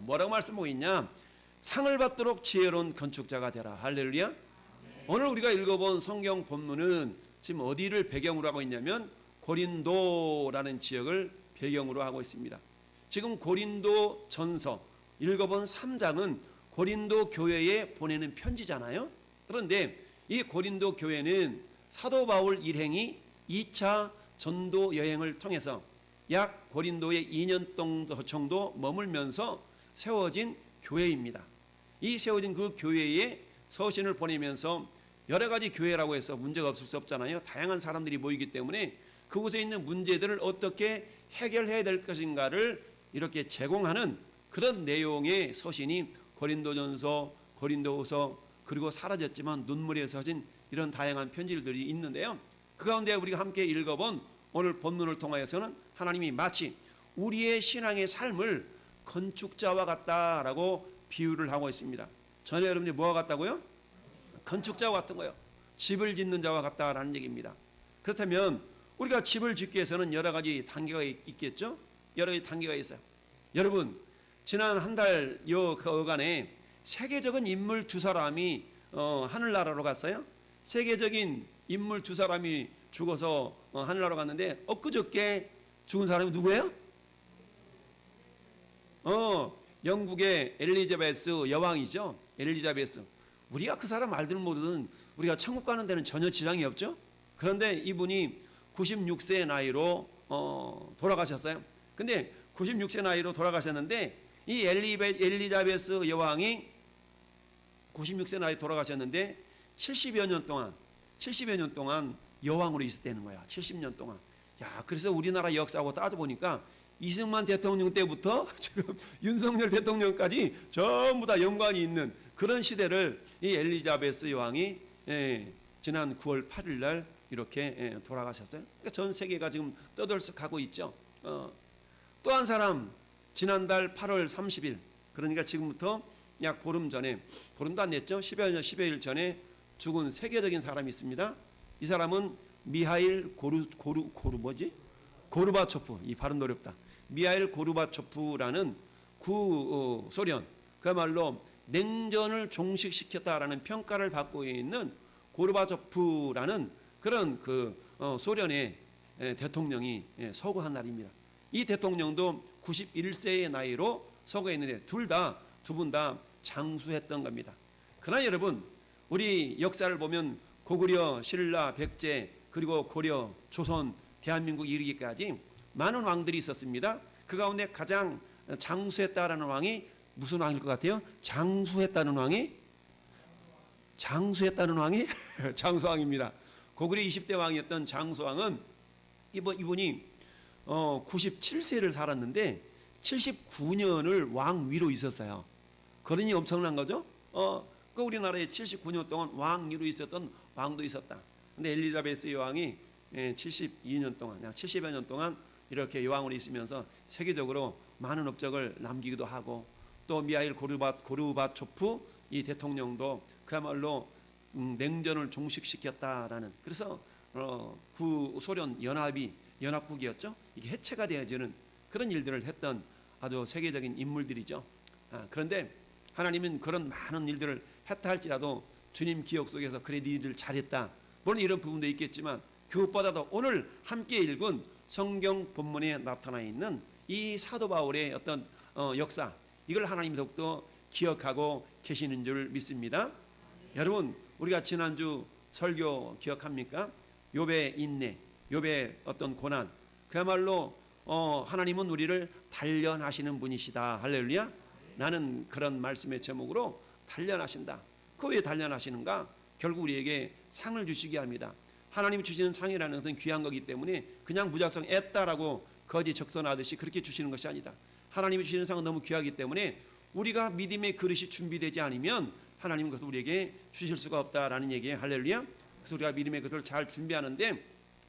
뭐라고 말씀하고 있냐? 상을 받도록 지혜로운 건축자가 되라. 할렐루야. 오늘 우리가 읽어본 성경 본문은 지금 어디를 배경으로 하고 있냐면 고린도라는 지역을 배경으로 하고 있습니다. 지금 고린도 전서 읽어본 3장은 고린도 교회에 보내는 편지잖아요. 그런데 이 고린도 교회는 사도 바울 일행이 2차 전도 여행을 통해서 약 고린도에 2년 정도 머물면서 세워진 교회입니다. 이 세워진 그 교회에 서신을 보내면서 여러 가지 교회라고 해서 문제가 없을 수 없잖아요. 다양한 사람들이 모이기 때문에 그곳에 있는 문제들을 어떻게 해결해야 될 것인가를 이렇게 제공하는 그런 내용의 서신이 고린도전서, 고린도후서, 그리고 사라졌지만 눈물에 서신 이런 다양한 편지들이 있는데요. 그 가운데 우리가 함께 읽어본 오늘 본문을 통하여서는 하나님이 마치 우리의 신앙의 삶을 건축자와 같다라고 비유를 하고 있습니다. 전에 여러분이 뭐와 같다고요? 건축자와 같은 거예요. 집을 짓는 자와 같다라는 얘기입니다. 그렇다면 우리가 집을 짓기 위해서는 여러 가지 단계가 있겠죠? 여러 가지 단계가 있어요. 여러분, 지난 한 달여 그간에 세계적인 인물 두 사람이 하늘나라로 갔어요. 세계적인 인물 두 사람이 죽어서 하늘나라로 갔는데 엊그저께 죽은 사람이 누구예요? 영국의 엘리자베스 여왕이죠. 엘리자베스. 우리가 그 사람 말들 모르든 우리가 천국 가는 데는 전혀 지장이 없죠. 그런데 이분이 96세의 나이로 돌아가셨어요. 근데 96세 나이로 돌아가셨는데 이 엘리자베스 여왕이 96세 나이 돌아가셨는데 70여 년 동안 여왕으로 있었다는 거야. 70년 동안. 야, 그래서 우리나라 역사하고 따져보니까 이승만 대통령 때부터 지금 윤석열 대통령까지 전부 다 연관이 있는 그런 시대를 이 엘리자베스 여왕이 지난 9월 8일 날 이렇게 돌아가셨어요. 그러니까 전 세계가 지금 떠들썩하고 있죠. 또 한 사람 지난달 8월 30일 그러니까 지금부터 약 보름 전에, 보름도 안 됐죠. 10여일 전에 죽은 세계적인 사람이 있습니다. 이 사람은 미하일 고르바초프. 이 발음도 어렵다. 미하일 고르바초프라는 구소련, 그야말로 냉전을 종식시켰다라는 평가를 받고 있는 고르바초프라는 그런 소련의 대통령이 서거한 날입니다. 이 대통령도 91세의 나이로 서거했는데 두 분 다 장수했던 겁니다. 그러나 여러분, 우리 역사를 보면 고구려, 신라, 백제, 그리고 고려, 조선, 대한민국 이르기까지 많은 왕들이 있었습니다. 그 가운데 가장 장수했다라는 왕이 무슨 왕일 것 같아요? 장수했다는 왕이 장수왕입니다. 고구려 20대 왕이었던 장수왕은 이분이 97세를 살았는데 79년을 왕 위로 있었어요. 그러니 엄청난 거죠. 그 우리나라에 79년 동안 왕 위로 있었던 왕도 있었다. 근데 엘리자베스 여왕이 72년 동안, 약 70여 년 동안 이렇게 여왕으로 있으면서 세계적으로 많은 업적을 남기기도 하고, 또 미하일 고르바초프 이 대통령도 그야말로 냉전을 종식시켰다라는, 그래서 구소련 연합국이었죠. 이게 해체가 되어지는 그런 일들을 했던 아주 세계적인 인물들이죠. 그런데 하나님은 그런 많은 일들을 했다 할지라도 주님 기억 속에서 그래 니들 잘했다, 물론 이런 부분도 있겠지만 그것보다도 오늘 함께 읽은 성경 본문에 나타나 있는 이 사도 바울의 어떤 역사, 이걸 하나님이 더욱더 기억하고 계시는 줄 믿습니다. 여러분, 우리가 지난주 설교 기억합니까? 욥의 인내, 욥의 어떤 고난, 그야말로 하나님은 우리를 단련하시는 분이시다. 할렐루야. 나는 그런 말씀의 제목으로 단련하신다. 그 왜 단련하시는가? 결국 우리에게 상을 주시게 합니다. 하나님이 주시는 상이라는 것은 귀한 거기 때문에 그냥 무작정 애따라고 거지 적선하듯이 그렇게 주시는 것이 아니다. 하나님이 주시는 상은 너무 귀하기 때문에 우리가 믿음의 그릇이 준비되지 않으면 하나님은 그것을 우리에게 주실 수가 없다라는 얘기예요. 할렐루야. 그래서 우리가 믿음의 그릇을 잘 준비하는데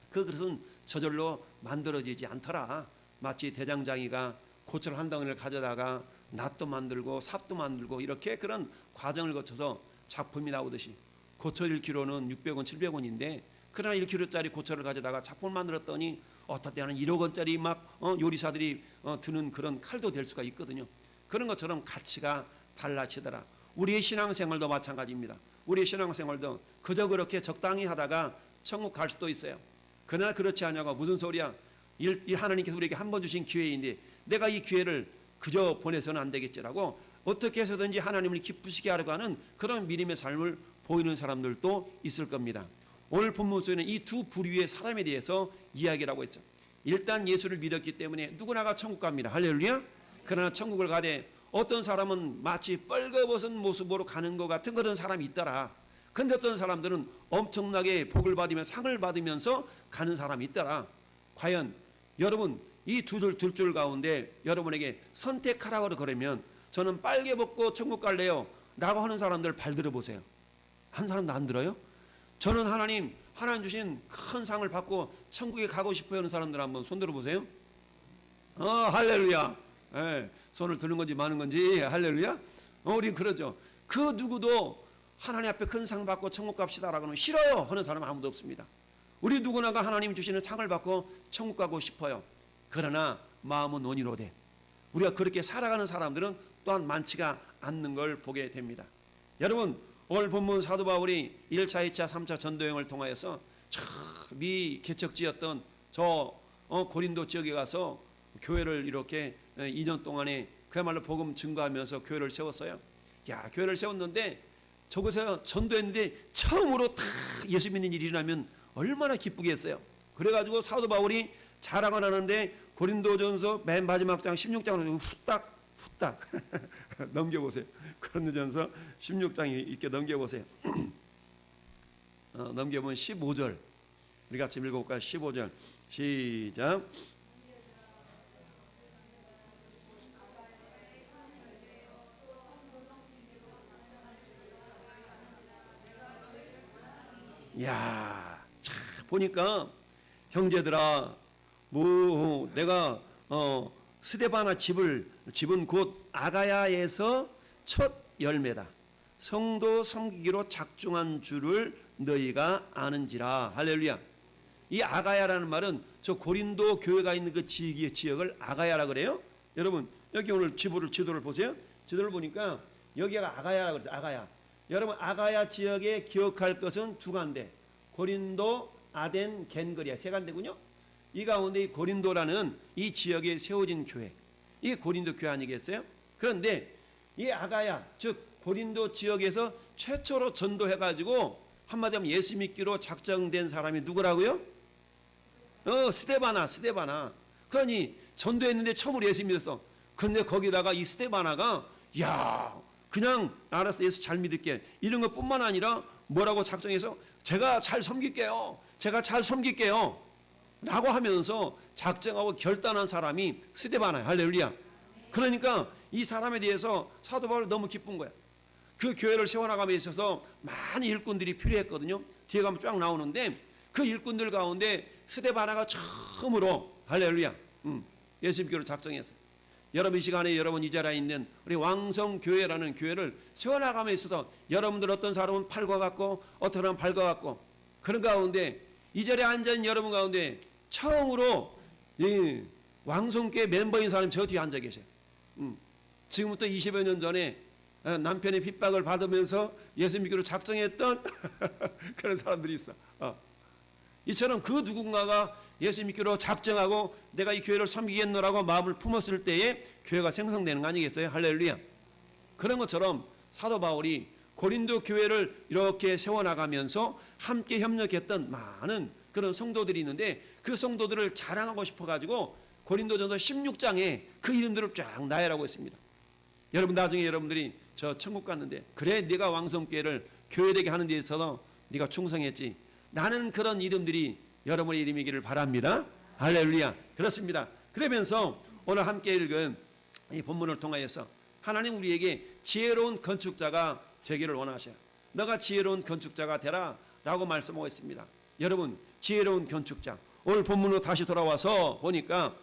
그 그릇은 저절로 만들어지지 않더라. 마치 대장장이가 고철 한 덩이를 가져다가 낫도 만들고 삽도 만들고 이렇게 그런 과정을 거쳐서 작품이 나오듯이, 고철 1kg는 600원, 700원인데 그러나 1kg짜리 고철을 가져다가 작품을 만들었더니 어떨 때는 1억 원짜리 막 요리사들이 드는 그런 칼도 될 수가 있거든요. 그런 것처럼 가치가 달라지더라. 우리의 신앙생활도 마찬가지입니다. 우리의 신앙생활도 그저 그렇게 적당히 하다가 천국 갈 수도 있어요. 그러나 그렇지 않냐고. 무슨 소리야. 이 하나님께서 우리에게 한 번 주신 기회인데 내가 이 기회를 그저 보내서는 안 되겠지라고 어떻게 해서든지 하나님을 기쁘시게 하려고 하는 그런 믿음의 삶을 보이는 사람들도 있을 겁니다. 오늘 본문 속에는 이 두 부류의 사람에 대해서 이야기를 하고 있어요. 일단 예수를 믿었기 때문에 누구나가 천국 갑니다. 할렐루야. 그러나 천국을 가되 어떤 사람은 마치 뻘거벗은 모습으로 가는 것 같은 그런 사람이 있더라. 그런데 어떤 사람들은 엄청나게 복을 받으며 상을 받으면서 가는 사람이 있더라. 과연 여러분 이 둘 줄 가운데 여러분에게 선택하라고 그러면 저는 빨개 벗고 천국 갈래요 라고 하는 사람들 발 들어보세요. 한 사람도 안 들어요? 저는 하나님 주신 큰 상을 받고 천국에 가고 싶어요 하는 사람들 한번 손 들어보세요. 할렐루야. 손을 드는 건지 마는 건지 할렐루야. 우린 그러죠. 그 누구도 하나님 앞에 큰 상 받고 천국 갑시다라고 하면 싫어요 하는 사람 아무도 없습니다. 우리 누구나가 하나님 주시는 상을 받고 천국 가고 싶어요. 그러나 마음은 원이로되 우리가 그렇게 살아가는 사람들은 또한 많지가 않는 걸 보게 됩니다. 여러분 오늘 본문 사도 바울이 1차, 2차, 3차 전도여행을 통하여서 미 개척지였던 저 고린도 지역에 가서 교회를 이렇게 2년 동안에 그야말로 복음 증거하면서 교회를 세웠어요. 교회를 세웠는데 저곳에서 전도했는데 처음으로 다 예수 믿는 일이 일어나면 얼마나 기쁘겠어요. 그래가지고 사도 바울이 자랑을 하는데 고린도전서 맨 마지막 장 16장을 후딱 넘겨보세요. 고린도전서 16장이 있게 넘겨보세요. 넘겨보면 15절 우리 같이 읽어볼까요? 15절 시작. 야, 보니까 형제들아, 내가 스데바나 집은 곧 아가야에서 첫 열매다. 성도 섬기기로 작정한 줄을 너희가 아는지라. 할렐루야. 이 아가야라는 말은 저 고린도 교회가 있는 그 지역을 아가야라 그래요. 여러분 여기 오늘 지도를 보세요. 지도를 보니까 여기가 아가야라 그랬어요. 아가야. 여러분 아가야 지역에 기억할 것은 두 간데 고린도, 아덴, 겐거리아 세 간데군요. 이 가운데 이 고린도라는 이 지역에 세워진 교회, 이게 고린도 교회 아니겠어요? 그런데 이 아가야 즉 고린도 지역에서 최초로 전도해가지고 한마디 하면 예수 믿기로 작정된 사람이 누구라고요? 스데바나. 그러니 전도했는데 처음으로 예수 믿었어. 그런데 거기다가 이 스데바나가 그냥 알았어 예수 잘 믿을게 이런 것뿐만 아니라 뭐라고 작정해서 제가 잘 섬길게요 라고 하면서 작정하고 결단한 사람이 스데바나야. 할렐루야. 그러니까 이 사람에 대해서 사도 바울이 너무 기쁜 거야. 그 교회를 세워나감에 있어서 많은 일꾼들이 필요했거든요. 뒤에 가면 쫙 나오는데 그 일꾼들 가운데 스데바나가 처음으로 할렐루야 예수 믿기로 작정했어요. 여러분 이 시간에 여러분 이 자리에 있는 우리 왕성교회라는 교회를 세워나감에 있어서 여러분들 어떤 사람은 팔과 같고 어떤 사람은 발과 같고 그런 가운데 이 자리에 앉아있는 여러분 가운데 처음으로 이 왕성교회 멤버인 사람이 저 뒤에 앉아 계세요. 지금부터 20여 년 전에 남편의 핍박을 받으면서 예수 믿기로 작정했던 그런 사람들이 있어. 이처럼 그 누군가가 예수 믿기로 작정하고 내가 이 교회를 섬기겠노라고 마음을 품었을 때에 교회가 생성되는 거 아니겠어요? 할렐루야. 그런 것처럼 사도 바울이 고린도 교회를 이렇게 세워나가면서 함께 협력했던 많은 그런 성도들이 있는데 그 성도들을 자랑하고 싶어가지고 고린도전서 16장에 그 이름들을 쫙 나열하고 있습니다. 여러분 나중에 여러분들이 저 천국 갔는데 그래 네가 왕성교회를 교회되게 하는 데 있어서 네가 충성했지. 나는 그런 이름들이 여러분의 이름이기를 바랍니다. 할렐루야. 그렇습니다. 그러면서 오늘 함께 읽은 이 본문을 통하여서 하나님 우리에게 지혜로운 건축자가 되기를 원하셔요. 너가 지혜로운 건축자가 되라 라고 말씀하고 있습니다. 여러분 지혜로운 건축자 오늘 본문으로 다시 돌아와서 보니까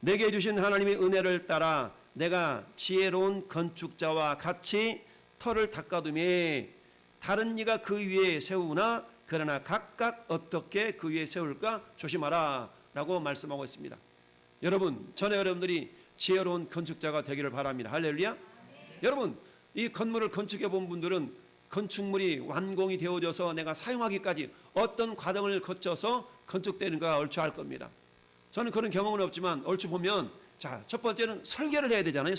내게 주신 하나님의 은혜를 따라 내가 지혜로운 건축자와 같이 터를 닦아두매 다른 이가 그 위에 세우나 그러나 각각 어떻게 그 위에 세울까 조심하라 라고 말씀하고 있습니다. 여러분 전에 여러분들이 지혜로운 건축자가 되기를 바랍니다. 할렐루야. 여러분, 이 건물을 건축해 본 분들은 건축물이 완공이 되어져서 내가 사용하기까지 어떤 과정을 거쳐서 건축되는가 얼추 알 겁니다. 저는 그런 경험은 없지만 얼추 보면, 자, 첫 번째는 설계를 해야 되잖아요.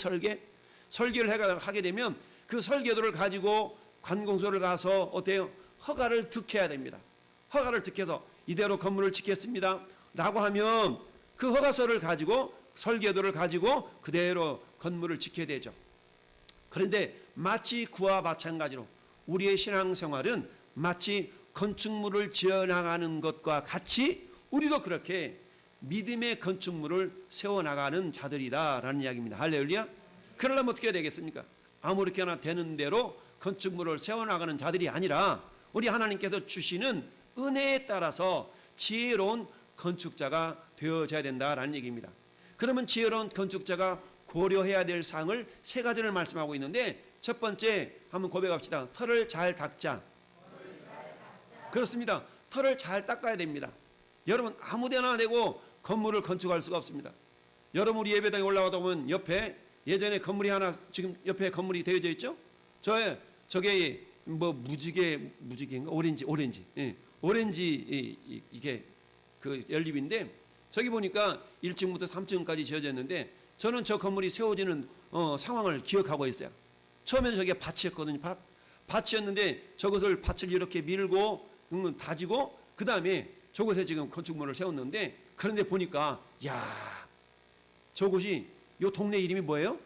설계를 하게 되면 그 설계도를 가지고 관공서를 가서 어때요? 허가를 득해야 됩니다. 허가를 득해서 이대로 건물을 짓겠습니다 라고 하면 그 허가서를 가지고 설계도를 가지고 그대로 건물을 짓게 되죠. 그런데 마치 그와 마찬가지로 우리의 신앙생활은 마치 건축물을 지어나가는 것과 같이 우리도 그렇게 믿음의 건축물을 세워나가는 자들이다라는 이야기입니다. 할렐루야. 그러려면 어떻게 해야 되겠습니까? 아무렇게나 되는 대로 건축물을 세워나가는 자들이 아니라 우리 하나님께서 주시는 은혜에 따라서 지혜로운 건축자가 되어져야 된다라는 얘기입니다. 그러면 지혜로운 건축자가 고려해야 될 사항을 세 가지를 말씀하고 있는데, 첫 번째 한번 고백합시다. 털을 잘 닦자. 그렇습니다. 털을 잘 닦아야 됩니다. 여러분, 아무데나 대고 건물을 건축할 수가 없습니다. 여러분, 우리 예배당에 올라가다 보면 옆에 예전에 건물이 하나, 지금 옆에 건물이 되어져 있죠. 저게 뭐 무지개인가 오렌지 예. 오렌지 이게 그 연립인데, 저기 보니까 1층부터 3층까지 지어져 있는데 저는 저 건물이 세워지는 상황을 기억하고 있어요. 처음에는 저게 밭이었거든요. 밭이었는데 저것을 밭을 이렇게 밀고 다지고 그 다음에 저곳에 지금 건축물을 세웠는데, 그런데 보니까 야, 저곳이 요 동네 이름이 뭐예요?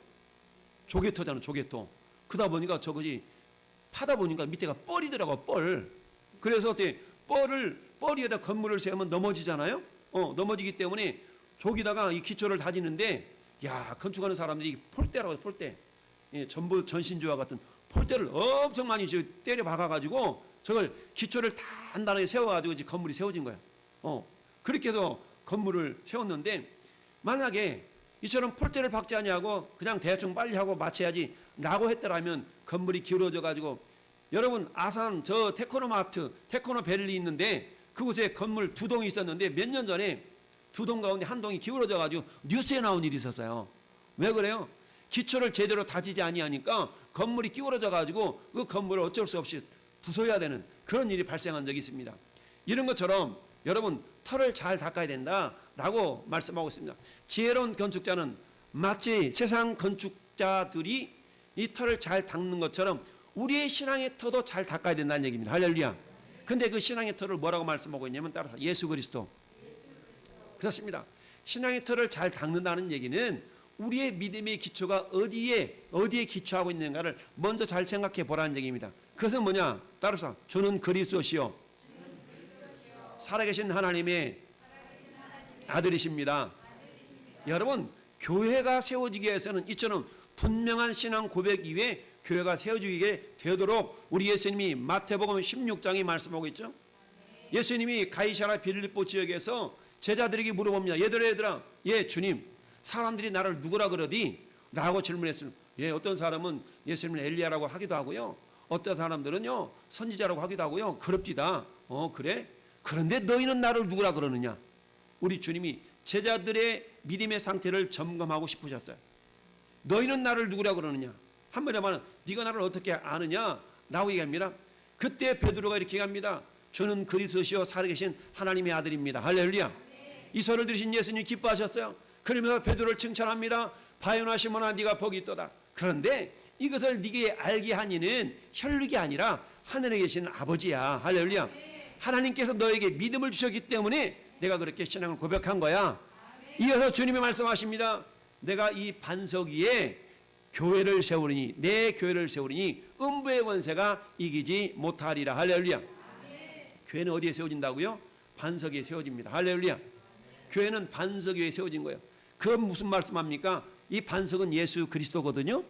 조개터잖아. 조개터. 그러다 보니까 저것이 파다 보니까 밑에가 뻘이더라고. 뻘. 그래서 어때? 뻘 위에다 건물을 세우면 넘어지잖아요. 넘어지기 때문에 저기다가 이 기초를 다지는데, 야, 건축하는 사람들이 폴대라고 해요. 폴대. 예, 전부 전신주와 같은 폴대를 엄청 많이 때려 박아가지고 저걸 기초를 단단하게 세워가지고 이제 건물이 세워진 거야. 그렇게 해서 건물을 세웠는데, 만약에 이처럼 폴대를 박지 아니하고 그냥 대충 빨리 하고 마쳐야지 라고 했더라면 건물이 기울어져 가지고, 여러분 아산 저 테크노마트 테크노밸리 있는데 그곳에 건물 2동이 있었는데 몇 년 전에 2동 가운데 한 동이 기울어져 가지고 뉴스에 나온 일이 있었어요. 왜 그래요? 기초를 제대로 다지지 아니하니까 건물이 기울어져 가지고 그 건물을 어쩔 수 없이 부숴야 되는 그런 일이 발생한 적이 있습니다. 이런 것처럼 여러분 털을 잘 닦아야 된다라고 말씀하고 있습니다. 지혜로운 건축자는 마치 세상 건축자들이 이 털을 잘 닦는 것처럼 우리의 신앙의 터도 잘 닦아야 된다는 얘기입니다. 할렐루야. 근데 그 신앙의 터를 뭐라고 말씀하고 있냐면 따라서 예수 그리스도. 그렇습니다. 신앙의 터를 잘 닦는다는 얘기는 우리의 믿음의 기초가 어디에 기초하고 있는가를 먼저 잘 생각해 보라는 얘기입니다. 그것은 뭐냐? 따라서 주는 그리스도시요 살아계신 하나님의 아들이십니다. 여러분, 교회가 세워지기 위해서는 이처럼 분명한 신앙 고백 이외에 교회가 세워지게 되도록 우리 예수님이 마태복음 16장에 말씀하고 있죠. 예수님이 가이사라 빌립보 지역에서 제자들에게 물어봅니다. 얘들아, 예 주님, 사람들이 나를 누구라 그러디? 라고 질문했습니다. 예, 어떤 사람은 예수님을 엘리야라고 하기도 하고요, 어떤 사람들은요 선지자라고 하기도 하고요, 그럽디다. 그래? 그런데 너희는 나를 누구라 그러느냐? 우리 주님이 제자들의 믿음의 상태를 점검하고 싶으셨어요. 너희는 나를 누구라 그러느냐? 한번에 말하면 네가 나를 어떻게 아느냐? 라고 얘기합니다. 그때 베드로가 이렇게 얘기합니다. 주는 그리스도시요 살아계신 하나님의 아들입니다. 할렐루야. 이 소리를 들으신 예수님이 기뻐하셨어요. 그러면서 베드로를 칭찬합니다. 바요나 시몬아 네가 복이 있도다. 그런데 이것을 네게 알게 하니는 혈육이 아니라 하늘에 계신 아버지야. 할렐루야. 하나님께서 너에게 믿음을 주셨기 때문에 내가 그렇게 신앙을 고백한 거야. 이어서 주님이 말씀하십니다. 내가 이 반석 위에 교회를 세우리니, 내 교회를 세우리니 음부의 권세가 이기지 못하리라. 할렐루야. 교회는 어디에 세워진다고요? 반석 위에 세워집니다. 할렐루야. 교회는 반석 위에 세워진 거예요. 그건 무슨 말씀합니까? 이 반석은 예수 그리스도거든요.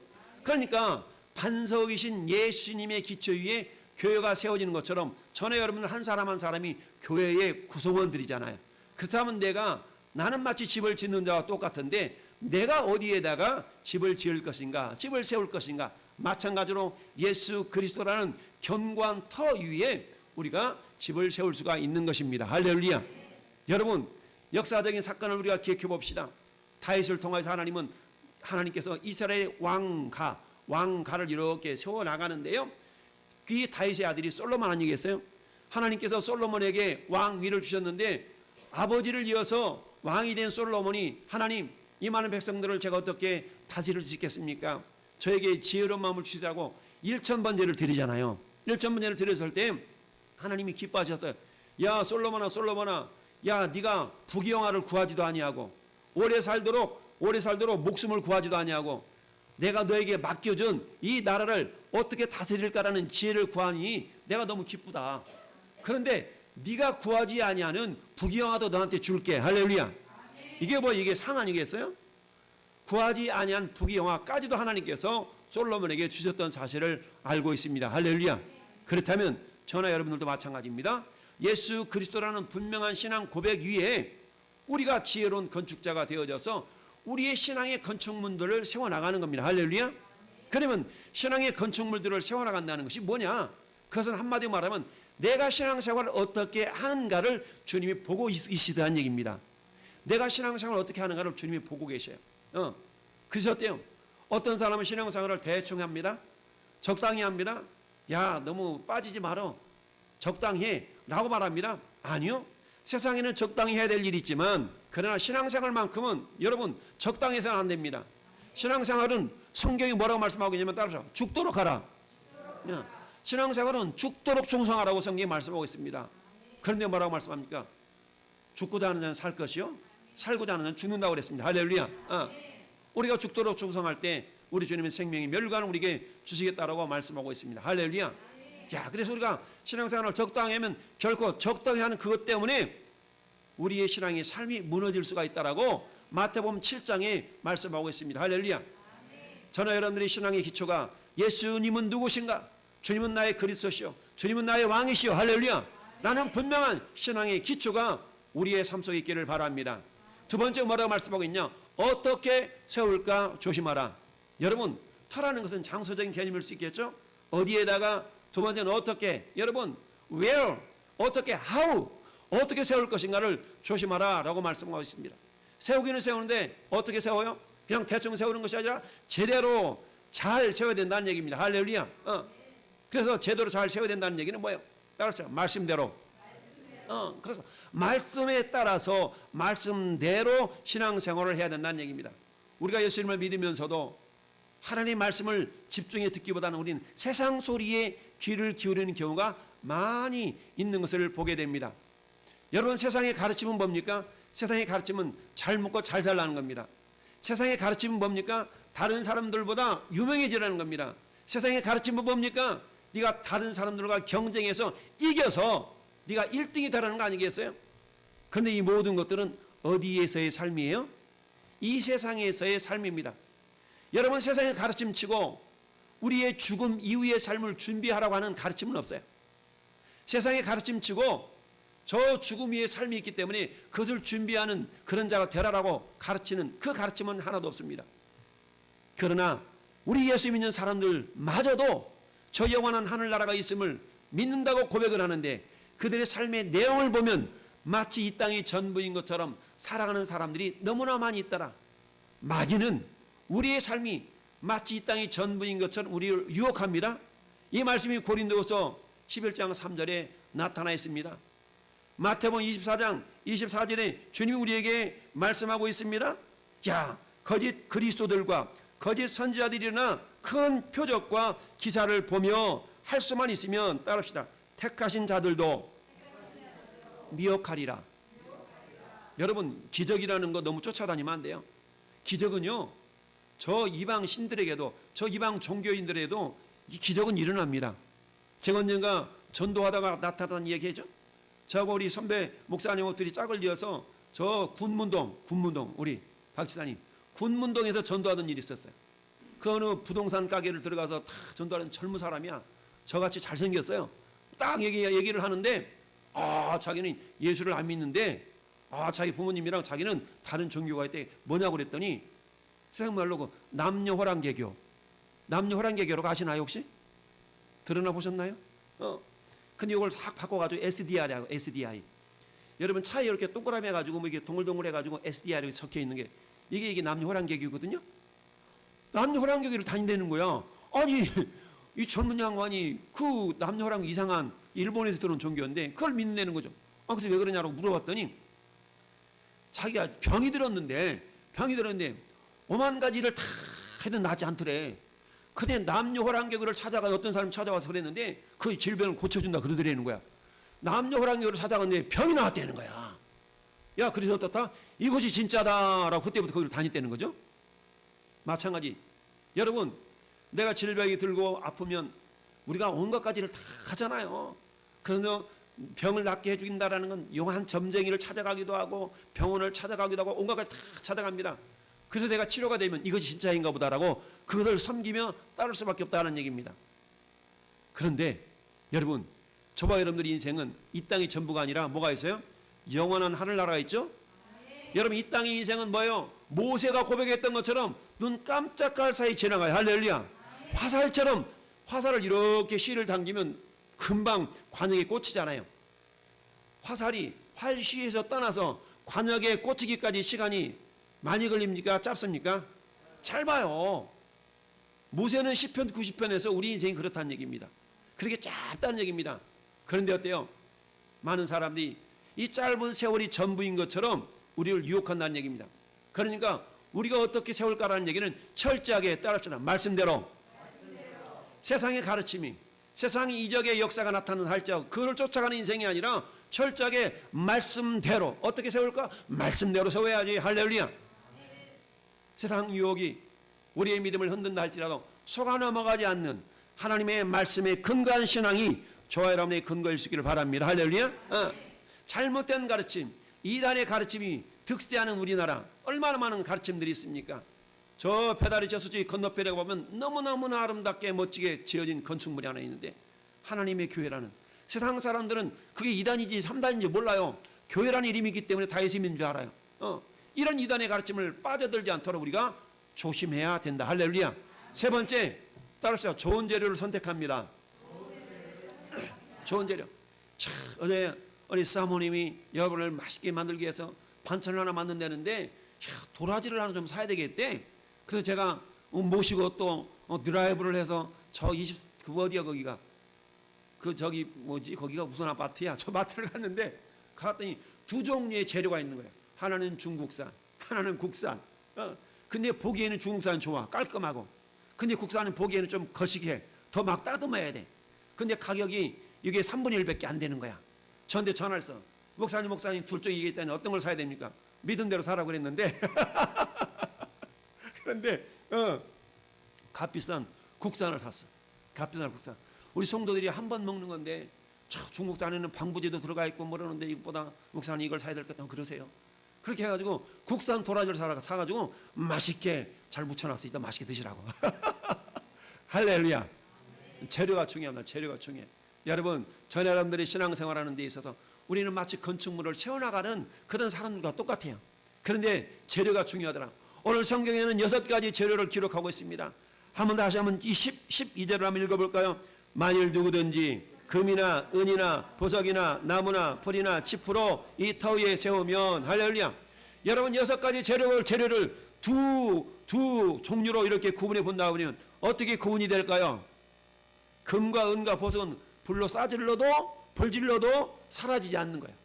그러니까 반석이신 예수님의 기초 위에 교회가 세워지는 것처럼 전에 여러분 한 사람 한 사람이 교회의 구성원들이잖아요. 그렇다면 나는 마치 집을 짓는 자와 똑같은데 내가 어디에다가 집을 지을 것인가, 집을 세울 것인가, 마찬가지로 예수 그리스도라는 견고한 터 위에 우리가 집을 세울 수가 있는 것입니다. 할렐루야. 여러분, 역사적인 사건을 우리가 기억해 봅시다. 다윗을 통해서 하나님은 하나님께서 이스라엘 왕가를 이렇게 세워 나가는데요. 그 다윗의 아들이 솔로몬 아니겠어요? 하나님께서 솔로몬에게 왕위를 주셨는데 아버지를 이어서 왕이 된 솔로몬이 하나님, 이 많은 백성들을 제가 어떻게 다스릴 수 있겠습니까? 저에게 지혜로운 마음을 주시라고 1,000번제를 드리잖아요. 1,000번제를 드렸을 때 하나님이 기뻐하셨어요. 야 솔로몬아, 야 네가 부귀영화를 구하지도 아니하고 오래 살도록 목숨을 구하지도 아니하고 내가 너에게 맡겨준 이 나라를 어떻게 다스릴까라는 지혜를 구하니 내가 너무 기쁘다. 그런데 네가 구하지 아니하는 부귀영화도 너한테 줄게. 할렐루야. 이게 상 아니겠어요? 구하지 아니한 부귀영화까지도 하나님께서 솔로몬에게 주셨던 사실을 알고 있습니다. 할렐루야. 그렇다면 저나 여러분들도 마찬가지입니다. 예수 그리스도라는 분명한 신앙 고백 위에 우리가 지혜로운 건축자가 되어져서 우리의 신앙의 건축물들을 세워나가는 겁니다. 할렐루야. 그러면 신앙의 건축물들을 세워나간다는 것이 뭐냐? 그것은 한마디로 말하면 내가 신앙생활을 어떻게 하는가를 주님이 보고 있으시다는 얘기입니다. 내가 신앙생활을 어떻게 하는가를 주님이 보고 계셔요. 그래서 어때요? 어떤 사람은 신앙생활을 대충 합니다. 적당히 합니다. 야 너무 빠지지 말어. 적당히 해 라고 말합니다. 아니요. 세상에는 적당히 해야 될 일이 있지만 그러나 신앙생활만큼은 여러분 적당히 해서는 안 됩니다. 신앙생활은 성경이 뭐라고 말씀하고 있냐면 따라서 죽도록 하라. 신앙생활은 죽도록 충성하라고 성경이 말씀하고 있습니다. 그런데 뭐라고 말씀합니까? 죽고자 하는 자는 살 것이요 살고자 하는 자는 죽는다고 그랬습니다. 할렐루야. 우리가 죽도록 충성할 때 우리 주님의 생명이 멸관을 우리에게 주시겠다라고 말씀하고 있습니다. 할렐루야. 야, 그래서 우리가 신앙생활을 적당히 하면 결코 적당히 하는 그것 때문에 우리의 신앙의 삶이 무너질 수가 있다라고 마태복음 7장에 말씀하고 있습니다. 할렐루야. 저는 여러분들의 신앙의 기초가 예수님은 누구신가? 주님은 나의 그리스도시요 주님은 나의 왕이시요 할렐루야 라는 분명한 신앙의 기초가 우리의 삶 속에 있기를 바랍니다. 두 번째 뭐라고 말씀하고 있냐? 어떻게 세울까 조심하라. 여러분 터라는 것은 장소적인 개념일 수 있겠죠? 어디에다가, 두 번째는 어떻게, 여러분 where, 어떻게, how, 어떻게 세울 것인가를 조심하라 라고 말씀하고 있습니다. 세우기는 세우는데 어떻게 세워요? 그냥 대충 세우는 것이 아니라 제대로 잘 세워야 된다는 얘기입니다. 할렐루야. 그래서 제대로 잘 세워야 된다는 얘기는 뭐예요? 따라서 말씀대로. 그래서 말씀에 따라서 말씀대로 신앙생활을 해야 된다는 얘기입니다. 우리가 예수님을 믿으면서도 하나님의 말씀을 집중해 듣기보다는 우리는 세상 소리에 귀를 기울이는 경우가 많이 있는 것을 보게 됩니다. 여러분 세상의 가르침은 뭡니까? 세상의 가르침은 잘 먹고 잘 살라는 겁니다. 세상의 가르침은 뭡니까? 다른 사람들보다 유명해지라는 겁니다. 세상의 가르침은 뭡니까? 네가 다른 사람들과 경쟁해서 이겨서 네가 1등이 되라는 거 아니겠어요? 그런데 이 모든 것들은 어디에서의 삶이에요? 이 세상에서의 삶입니다. 여러분 세상의 가르침 치고 우리의 죽음 이후의 삶을 준비하라고 하는 가르침은 없어요. 세상의 가르침 치고 저 죽음 위의 삶이 있기 때문에 그것을 준비하는 그런 자가 되라라고 가르치는 그 가르침은 하나도 없습니다. 그러나 우리 예수 믿는 사람들마저도 저 영원한 하늘나라가 있음을 믿는다고 고백을 하는데 그들의 삶의 내용을 보면 마치 이 땅이 전부인 것처럼 살아가는 사람들이 너무나 많이 있더라. 마귀는 우리의 삶이 마치 이 땅이 전부인 것처럼 우리를 유혹합니다. 이 말씀이 고린도후서 11장 3절에 나타나 있습니다. 마태복음 24장 24절에 주님이 우리에게 말씀하고 있습니다. 야, 거짓 그리스도들과 거짓 선지자들이나 큰 표적과 기사를 보며 할 수만 있으면 따릅시다. 택하신 자들도 미혹하리라. 여러분 기적이라는 거 너무 쫓아다니면 안 돼요. 기적은요 저 이방 신들에게도 저 이방 종교인들에게도 이 기적은 일어납니다. 제가 언젠가 전도하다가 나타난 얘기죠. 저하고 우리 선배 목사님하고 둘이 짝을 지어서 저 군문동 우리 박 지사님 군문동에서 전도하던 일이 있었어요. 그 어느 부동산 가게를 들어가서 다 전도하는 젊은 사람이야. 저같이 잘생겼어요. 딱 얘기를 하는데 자기는 예수를 안 믿는데 자기 부모님이랑 자기는 다른 종교가 있대. 뭐냐고 그랬더니 세상 말로 그 남녀호랑개교라고 아시나요 혹시? 들어나 보셨나요? 근데 이걸 싹 바꿔가지고 SDI라고 SDI. 여러분 차에 이렇게 동그라미 해가지고 뭐 이게 동글동글 해가지고 SDI라고 적혀 있는 게 이게 남녀호랑개교거든요. 남녀호랑교회를 다닌다는 거야. 아니 이 젊은 양반이 그 남녀호랑 이상한 일본에서 들어온 종교인데 그걸 믿는다는 거죠. 그래서 왜 그러냐고 물어봤더니 자기가 병이 들었는데 오만 가지 일을 다 해도 낫지 않더래. 근데 남녀호랑교회를 찾아가 어떤 사람이 찾아와서 그랬는데 그 질병을 고쳐준다 그러더라는 거야. 남녀호랑교회를 찾아갔는데 병이 나왔다는 거야. 야, 그래서 어떻다? 이것이 진짜다라고 그때부터 거기를 다녔다는 거죠. 마찬가지. 여러분, 내가 질병이 들고 아프면 우리가 온갖 가지를 다 하잖아요. 그러면 병을 낫게 해주긴다라는 건 용한 점쟁이를 찾아가기도 하고 병원을 찾아가기도 하고 온갖 가지 다 찾아갑니다. 그래서 내가 치료가 되면 이것이 진짜인가 보다라고 그것을 섬기며 따를 수밖에 없다는 얘기입니다. 그런데 여러분, 저와 여러분들의 인생은 이 땅이 전부가 아니라 뭐가 있어요? 영원한 하늘나라가 있죠? 여러분, 이 땅의 인생은 뭐예요? 모세가 고백했던 것처럼 눈 깜짝할 사이 지나가요. 할렐루야. 화살처럼 화살을 이렇게 실을 당기면 금방 관역에 꽂히잖아요. 화살이 활시에서 떠나서 관역에 꽂히기까지 시간이 많이 걸립니까? 짧습니까? 짧아요. 모세는 10편 90편에서 우리 인생이 그렇다는 얘기입니다. 그렇게 짧다는 얘기입니다. 그런데 어때요? 많은 사람들이 이 짧은 세월이 전부인 것처럼 우리를 유혹한다는 얘기입니다. 그러니까 우리가 어떻게 세울까라는 얘기는 철저하게 따릅시다. 말씀대로. 세상의 가르침이, 세상의 이적의 역사가 나타나는 할지라도 그걸 쫓아가는 인생이 아니라 철저하게 말씀대로. 어떻게 세울까? 말씀대로 세워야지. 할렐루야. 세상 유혹이 우리의 믿음을 흔든다 할지라도 속아 넘어가지 않는 하나님의 말씀에 근거한 신앙이 저와 여러분의 근거일 수 있기를 바랍니다. 할렐루야. 잘못된 가르침, 이단의 가르침이 득세하는 우리나라 얼마나 많은 가르침들이 있습니까? 저 페다리 저수지 건너편에 보면 너무너무나 아름답게 멋지게 지어진 건축물이 하나 있는데 하나님의 교회라는, 세상 사람들은 그게 2단인지 3단인지 몰라요. 교회라는 이름이 있기 때문에 다 예수님인 줄 알아요. 이런 이단의 가르침을 빠져들지 않도록 우리가 조심해야 된다. 할렐루야. 세 번째, 따라서 좋은 재료를 선택합니다. 좋은 재료. 자, 어제 우리 사모님이 여러분을 맛있게 만들기 위해서 반찬을 하나 만든다는데 도라지를 하나 좀 사야 되겠대. 그래서 제가 모시고 또 드라이브를 해서 저 그 어디야 거기가 그 저기 뭐지 거기가 무슨 아파트야? 저 마트를 갔는데 갔더니 두 종류의 재료가 있는 거예요. 하나는 중국산, 하나는 국산. 근데 보기에는 중국산은 좋아, 깔끔하고. 근데 국산은 보기에는 좀 거시기해. 더 막 따듬어야 돼. 근데 가격이 이게 3분의 1밖에 안 되는 거야. 저한테 전화를 써. 목사님 둘 중에 이게 있다니 어떤 걸 사야 됩니까? 믿은 대로 사라고 그랬는데 그런데 값비싼 국산을 샀어. 값비싼 국산. 우리 성도들이 한 번 먹는 건데 중국산에는 방부제도 들어가 있고 모르는데 이것보다 목사님 이걸 사야 될 것 같다고 그러세요. 그렇게 해가지고 국산 도라지를 사가지고 맛있게 잘 묻혀놨어. 이따 맛있게 드시라고. 할렐루야. 재료가 중요합니다. 재료가 중요해. 여러분, 전 여러분들이 신앙생활하는 데 있어서 우리는 마치 건축물을 세워나가는 그런 사람들과 똑같아요. 그런데 재료가 중요하더라. 오늘 성경에는 6가지 재료를 기록하고 있습니다. 한번 다시 한번 12절을 한번 읽어볼까요? 만일 누구든지 금이나 은이나 보석이나 나무나 풀이나 짚으로 이 터 위에 세우면, 할렐루야. 여러분, 6가지 재료를 두 종류로 이렇게 구분해 본다 보면 어떻게 구분이 될까요? 금과 은과 보석은 불로 싸질러도 불질러도 사라지지 않는 거예요.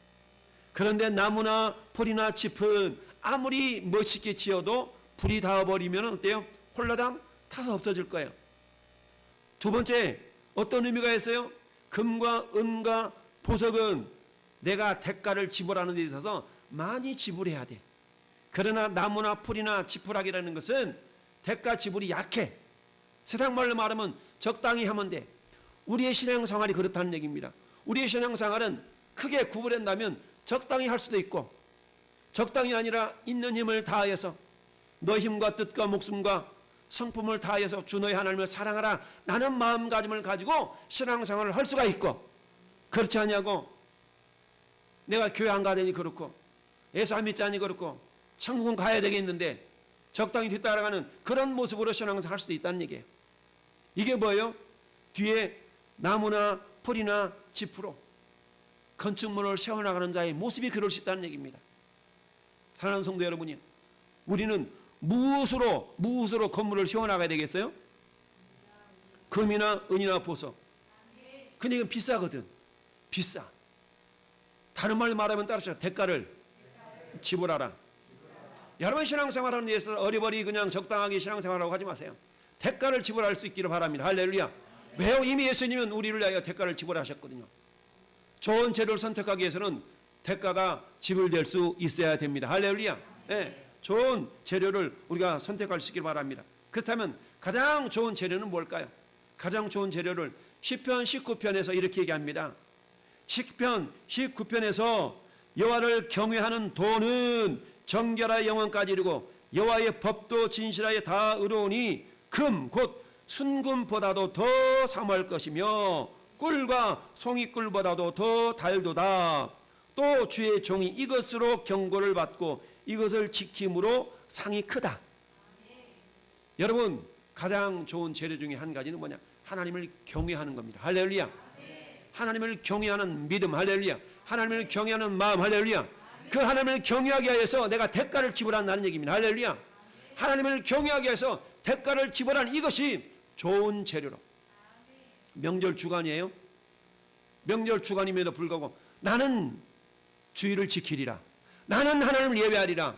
그런데 나무나 풀이나 짚은 아무리 멋있게 지어도 불이 닿아버리면 어때요? 홀라당 타서 없어질 거예요. 두 번째, 어떤 의미가 있어요? 금과 은과 보석은 내가 대가를 지불하는 데 있어서 많이 지불해야 돼. 그러나 나무나 풀이나 지푸라기라는 것은 대가 지불이 약해. 세상 말로 말하면 적당히 하면 돼. 우리의 신앙생활이 그렇다는 얘기입니다. 우리의 신앙생활은 크게 구분한다면 적당히 할 수도 있고, 적당히 아니라 있는 힘을 다하여서 너 힘과 뜻과 목숨과 성품을 다하여서 주 너의 하나님을 사랑하라 라는 마음가짐을 가지고 신앙생활을 할 수가 있고, 그렇지 않냐고 내가 교회 안 가더니 그렇고 예수 안 믿지 않니 그렇고 천국은 가야 되겠는데 적당히 뒤따라가는 그런 모습으로 신앙생활 할 수도 있다는 얘기예요. 이게 뭐예요? 뒤에 나무나 풀이나 짚으로 건축물을 세워나가는 자의 모습이 그럴 수 있다는 얘기입니다. 사랑하는 성도 여러분이, 우리는 무엇으로 건물을 세워나가야 되겠어요? 금이나 은이나 보석. 근데 이건 비싸거든. 비싸. 다른 말로 말하면 따라서 대가를 지불하라. 여러분 신앙생활하는 데 있어서 어리버리 그냥 적당하게 신앙생활하고 하지 마세요. 대가를 지불할 수 있기를 바랍니다. 할렐루야. 왜요? 이미 예수님은 우리를 위하여 대가를 지불하셨거든요. 좋은 재료를 선택하기 위해서는 대가가 지불될 수 있어야 됩니다. 할렐루야. 네, 좋은 재료를 우리가 선택할 수 있기를 바랍니다. 그렇다면 가장 좋은 재료는 뭘까요? 가장 좋은 재료를 시편 19편에서 이렇게 얘기합니다. 시편 19편에서 여호와를 경외하는 도는 정결하여 영원까지 이르고 여호와의 법도 진실하여 다 의로우니 금 곧 순금보다도 더 사모할 것이며 꿀과 송이꿀보다도 더 달도다. 또 주의 종이 이것으로 경고를 받고 이것을 지킴으로 상이 크다. 여러분 가장 좋은 재료 중에 한 가지는 뭐냐? 하나님을 경외하는 겁니다. 할렐루야. 하나님을 경외하는 믿음. 할렐루야. 하나님을 경외하는 마음. 할렐루야. 그 하나님을 경외하기 위해서 내가 대가를 지불한다는 얘기입니다. 할렐루야. 하나님을 경외하기 위해서 대가를 지불하는 이것이 좋은 재료로. 명절 주간이에요. 명절 주간임에도 불구하고 나는 주의를 지키리라. 나는 하나님을 예배하리라.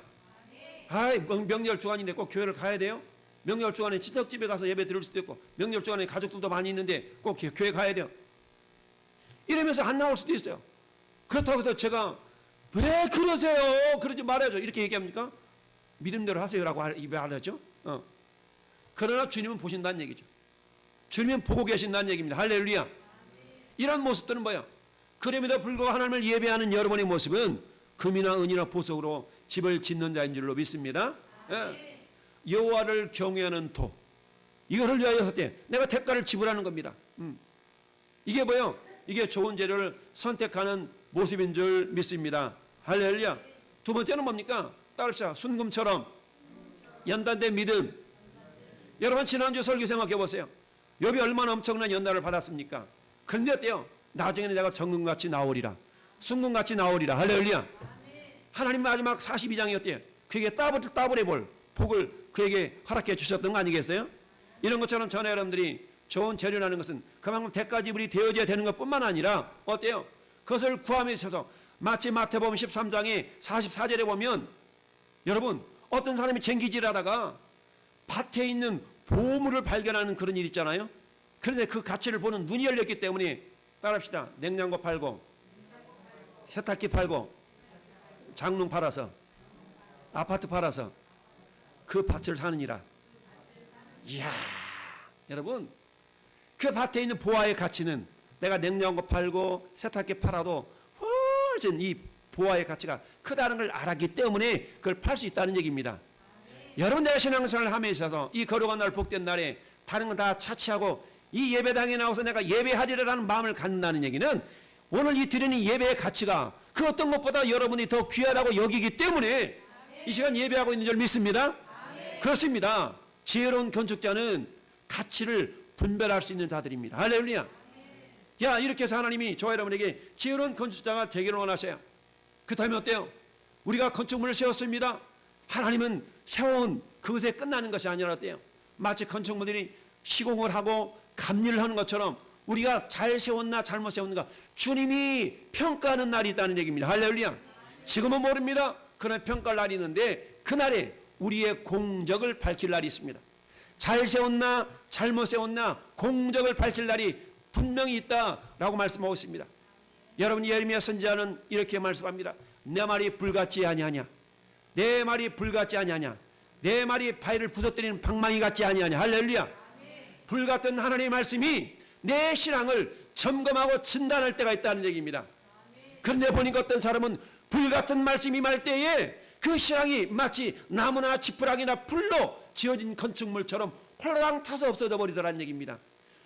명절 주간인데 꼭 교회를 가야 돼요? 명절 주간에 친척집에 가서 예배 드릴 수도 있고 명절 주간에 가족들도 많이 있는데 꼭 교회 가야 돼요. 이러면서 안 나올 수도 있어요. 그렇다고 해서 제가 왜 그러세요? 그러지 말아야죠. 이렇게 얘기합니까? 믿음대로 하세요라고 말하죠. 그러나 주님은 보신다는 얘기죠. 주님은 보고 계신다는 얘기입니다. 할렐루야. 이런 모습들은 뭐야? 그럼에도 불구하고 하나님을 예배하는 여러분의 모습은 금이나 은이나 보석으로 집을 짓는 자인 줄로 믿습니다. 여호와를 경외하는 도. 이거를 위하여 내가 대가를 지불하는 겁니다. 이게 뭐요? 이게 좋은 재료를 선택하는 모습인 줄 믿습니다. 할렐루야. 두 번째는 뭡니까? 따르자. 순금처럼 연단된 믿음. 여러분 지난주 설교 생각해 보세요. 욥이 얼마나 엄청난 연단을 받았습니까? 그런데 어때요? 나중에는 내가 정금같이 나오리라. 순금같이 나오리라. 할렐루야. 하나님 마지막 42장이 어때요? 그에게 따블해 볼 복을 그에게 허락해 주셨던 거 아니겠어요? 이런 것처럼 전에 여러분들이 좋은 재료라는 것은 그만큼 대가 지불이 되어져야 되는 것뿐만 아니라 어때요? 그것을 구함에 있어서 마치 마태복음 13장의 44절에 보면 여러분 어떤 사람이 쟁기질하다가 밭에 있는 보물을 발견하는 그런 일 있잖아요. 그런데 그 가치를 보는 눈이 열렸기 때문에 따라합시다. 냉장고 팔고 세탁기 팔고 장롱 팔아서 아파트 팔아서 그 밭을 사느니라. 이야 여러분 그 밭에 있는 보화의 가치는 내가 냉장고 팔고 세탁기 팔아도 훨씬 이 보화의 가치가 크다는 걸 알았기 때문에 그걸 팔 수 있다는 얘기입니다. 여러분 내가 신앙생활을 함에 있어서 이 거룩한 날 복된 날에 다른 건 다 차치하고 이 예배당에 나와서 내가 예배하리라는 마음을 갖는다는 얘기는 오늘 이 드리는 예배의 가치가 그 어떤 것보다 여러분이 더 귀하다고 여기기 때문에 이 시간 예배하고 있는 줄 믿습니다. 그렇습니다. 지혜로운 건축자는 가치를 분별할 수 있는 자들입니다. 할렐루야. 야 이렇게 해서 하나님이 저와 여러분에게 지혜로운 건축자가 되기를 원하세요. 그렇다면 어때요? 우리가 건축물을 세웠습니다. 하나님은 세워온 그것에 끝나는 것이 아니라 어때요? 마치 건축물들이 시공을 하고 감리를 하는 것처럼 우리가 잘 세웠나 잘못 세웠는가 주님이 평가하는 날이 있다는 얘기입니다. 할렐루야. 지금은 모릅니다. 그러나 평가할 날이 있는데 그날에 우리의 공적을 밝힐 날이 있습니다. 잘 세웠나 잘못 세웠나 공적을 밝힐 날이 분명히 있다라고 말씀하고 있습니다. 여러분 예레미야 선지자는 이렇게 말씀합니다. 내 말이 불같지 아니하냐? 내 말이 불같지 아니하냐? 내 말이 바위를 부서뜨리는 방망이 같지 아니하냐? 할렐루야. 불같은 하나님의 말씀이 내 신앙을 점검하고 진단할 때가 있다는 얘기입니다. 그런데 보니까 어떤 사람은 불같은 말씀이 말 때에 그 신앙이 마치 나무나 지푸라기나 풀로 지어진 건축물처럼 홀랑 타서 없어져 버리더라는 얘기입니다.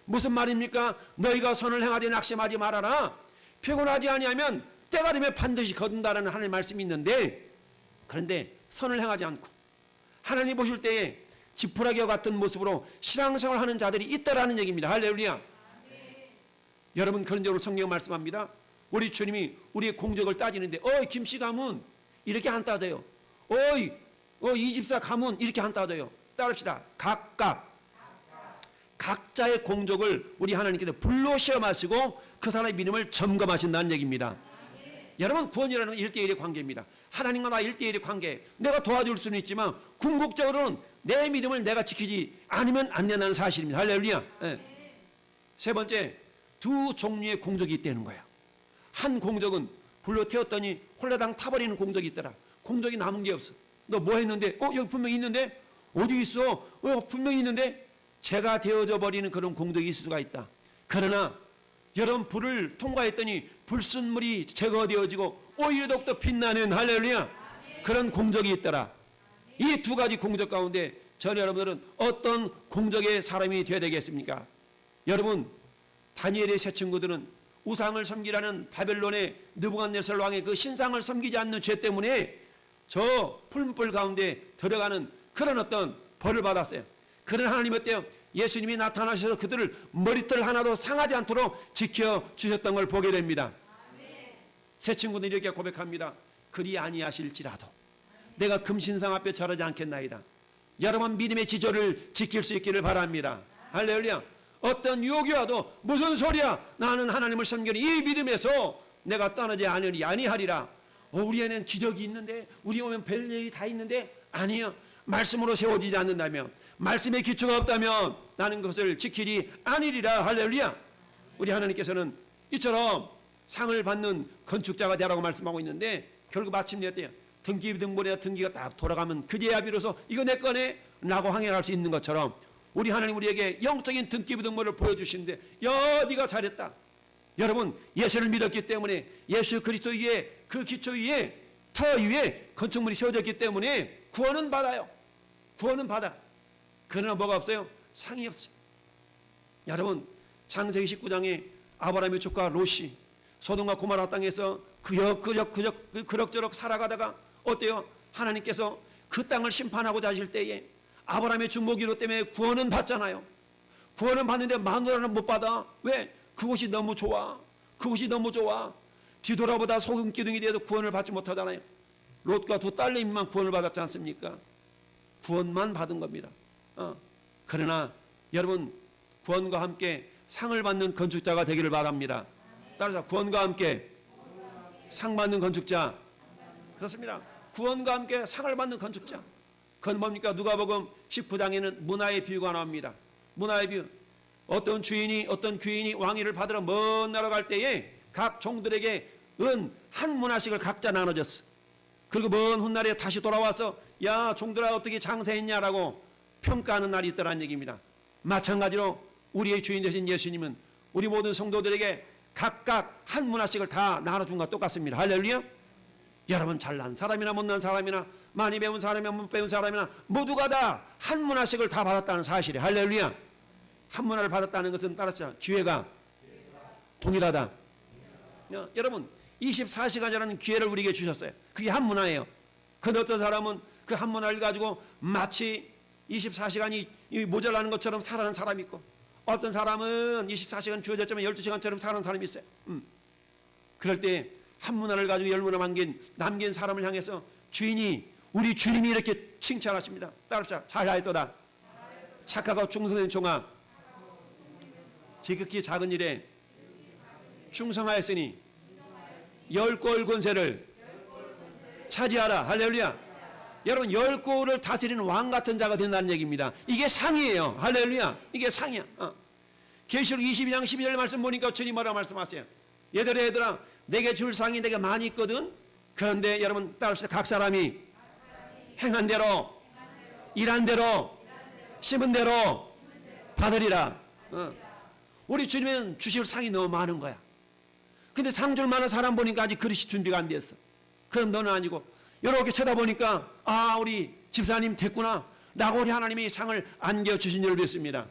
무슨 말입니까? 너희가 선을 행하되 낙심하지 말아라. 피곤하지 아니하면 때가 되면 반드시 거둔다라는 하나님의 말씀이 있는데 그런데 선을 행하지 않고 하나님 보실 때에 지푸라기와 같은 모습으로 신앙생활을 하는 자들이 있다라는 얘기입니다. 할렐루야. 여러분 그런데 오늘 성경 말씀합니다. 우리 주님이 우리의 공적을 따지는데 어이 김씨 가문 이렇게 안 따져요. 어이 이집사 가문 이렇게 안 따져요. 따릅시다. 각자의 공적을 우리 하나님께서 불로 시험하시고 그 사람의 믿음을 점검하신다는 얘기입니다. 여러분, 구원이라는 건 1대1의 관계입니다. 하나님과 나 1대1의 관계. 내가 도와줄 수는 있지만 궁극적으로는 내 믿음을 내가 지키지 않으면 안 된다는 사실입니다. 할렐루야. 네. 세 번째, 두 종류의 공적이 있다는 거예요. 한 공적은 불로 태웠더니 홀라당 타버리는 공적이 있더라. 공적이 남은 게 없어. 너 뭐 했는데? 여기 분명히 있는데? 어디 있어? 분명히 있는데? 재가 되어져 버리는 그런 공덕이 있을 수가 있다. 그러나 여러분, 불을 통과했더니 불순물이 제거되어지고 오히려 더욱더 빛나는, 할렐루야, 그런 공적이 있더라. 이 두 가지 공적 가운데 저 여러분들은 어떤 공적의 사람이 되어야 되겠습니까? 여러분, 다니엘의 세 친구들은 우상을 섬기라는 바벨론의 느부갓네살 왕의 그 신상을 섬기지 않는 죄 때문에 저 풀무불 가운데 들어가는 그런 어떤 벌을 받았어요. 그런 하나님 어때요? 예수님이 나타나셔서 그들을 머리털 하나도 상하지 않도록 지켜주셨던 걸 보게 됩니다. 세 친구들이 이렇게 고백합니다. 그리 아니하실지라도 내가 금신상 앞에 절하지 않겠나이다. 여러분, 믿음의 지조를 지킬 수 있기를 바랍니다. 할렐루야. 어떤 유혹이 와도 무슨 소리야, 나는 하나님을 섬기는 이 믿음에서 내가 떠나지 아니하리라. 우리 에는 기적이 있는데, 우리 오면 별일이 다 있는데, 아니요, 말씀으로 세워지지 않는다면, 말씀의 기초가 없다면 나는 그것을 지키리 아니리라. 할렐루야. 우리 하나님께서는 이처럼 상을 받는 건축자가 되라고 말씀하고 있는데, 결국 마침내 어때요? 등기부등본이나 등기가 딱 돌아가면 그제야 비로소 이거 내 거네 라고 항해할 수 있는 것처럼, 우리 하나님 우리에게 영적인 등기부등본을 보여주시는데, 네가 잘했다. 여러분, 예수를 믿었기 때문에, 예수 그리스도 위에, 그 기초 위에, 터 위에 건축물이 세워졌기 때문에 구원은 받아요. 구원은 받아. 그러나 뭐가 없어요? 상이 없어요. 여러분, 창세기 19장에 아브라함의 조카 롯이 소돔과 고모라 땅에서 그럭저럭 살아가다가 어때요? 하나님께서 그 땅을 심판하고자 하실 때에 아브라함의 중보기도 때문에 구원은 받잖아요. 구원은 받는데 마누라는 못 받아. 왜? 그곳이 너무 좋아. 그곳이 너무 좋아. 뒤돌아보다 소금 기둥이 돼도 구원을 받지 못하잖아요. 롯과 두 딸내미만 구원을 받았지 않습니까? 구원만 받은 겁니다. 그러나 여러분, 구원과 함께 상을 받는 건축자가 되기를 바랍니다. 따라서 구원과 함께 상 받는 건축자. 그렇습니다. 구원과 함께 상을 받는 건축자. 그건 뭡니까? 누가복음 19장에는 문화의 비유가 나옵니다. 문화의 비유. 어떤 귀인이 왕위를 받으러 먼 나라 갈 때에 각 종들에게 은 한 문화씩을 각자 나눠줬어. 그리고 먼 훗날에 다시 돌아와서 야, 종들아 어떻게 장사했냐라고 평가하는 날이 있더라는 얘기입니다. 마찬가지로 우리의 주인 되신 예수님은 우리 모든 성도들에게 각각 한 문화씩을 다 나눠준 것과 똑같습니다. 할렐루야. 여러분, 잘난 사람이나 못난 사람이나 많이 배운 사람이나 못 배운 사람이나 모두가 다 한 문화씩을 다 받았다는 사실이에요. 할렐루야. 한 문화를 받았다는 것은 따랐죠. 기회가 동일하다. 여러분, 24시간이라는 기회를 우리에게 주셨어요. 그게 한 문화예요. 그런데 어떤 사람은 그 한 문화를 가지고 마치 24시간이 모자라는 것처럼 살아가는 사람이 있고, 어떤 사람은 24시간 주어졌지만 12시간처럼 살아가는 사람이 있어요. 그럴 때 한 문화를 가지고 10문화 남긴 사람을 향해서 우리 주님이 이렇게 칭찬하십니다. 따라합시다. 잘하였도다. 착하고 충성된 종아, 지극히 작은 일에 충성하였으니 열 골 권세를 차지하라. 할렐루야. 여러분, 열 골을 다스리는 왕 같은 자가 된다는 얘기입니다. 이게 상이에요. 할렐루야. 이게 상이야. 계시록 22장 12절 말씀 보니까 주님 뭐라고 말씀하세요? 얘들아 내게 줄 상이 내게 많이 있거든. 그런데 여러분 따라합시다. 각 사람이 행한 대로 일한 대로 심은 대로 받으리라. 우리 주님은 주실 상이 너무 많은 거야. 근데 상 줄 만한 사람 보니까 아직 그릇이 준비가 안 됐어. 그럼 너는 아니고 이렇게 쳐다보니까 우리 집사님 됐구나 라고 우리 하나님이 상을 안겨주신 줄 믿습니다.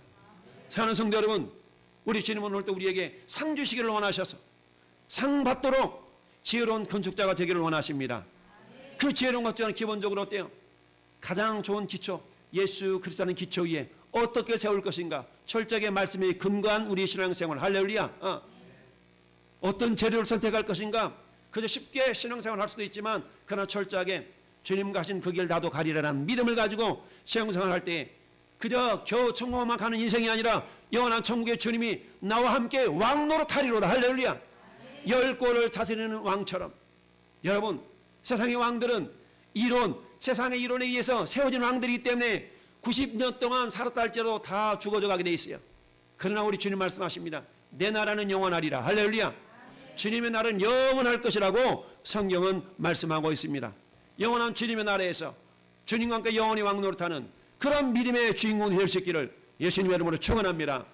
사랑하는 성도 여러분, 우리 주님은 오늘 또 우리에게 상 주시기를 원하셔서 상 받도록 지혜로운 건축자가 되기를 원하십니다. 그 지혜로운 건축자는 기본적으로 어때요? 가장 좋은 기초, 예수 그리스도라는 기초 위에 어떻게 세울 것인가, 철저하게 말씀에 근거한 우리의 신앙생활. 할렐루야. 어떤 재료를 선택할 것인가, 그저 쉽게 신앙생활을 할 수도 있지만 그러나 철저하게 주님과 하신 그 길 나도 가리라라는 믿음을 가지고 신앙생활할 때 그저 겨우 천국만 가는 인생이 아니라 영원한 천국의 주님이 나와 함께 왕노릇하리로다. 할렐루야. 열 골을 다스리는 왕처럼. 여러분, 세상의 왕들은 세상의 이론에 의해서 세워진 왕들이기 때문에 90년 동안 살았다 할지라도 다 죽어져 가게 돼 있어요. 그러나 우리 주님 말씀하십니다. 내 나라는 영원하리라. 할렐루야. 주님의 나라는 영원할 것이라고 성경은 말씀하고 있습니다. 영원한 주님의 나라에서 주님과 함께 영원히 왕노릇하는 그런 믿음의 주인공이 될 수 있기를 예수님의 이름으로 축원합니다.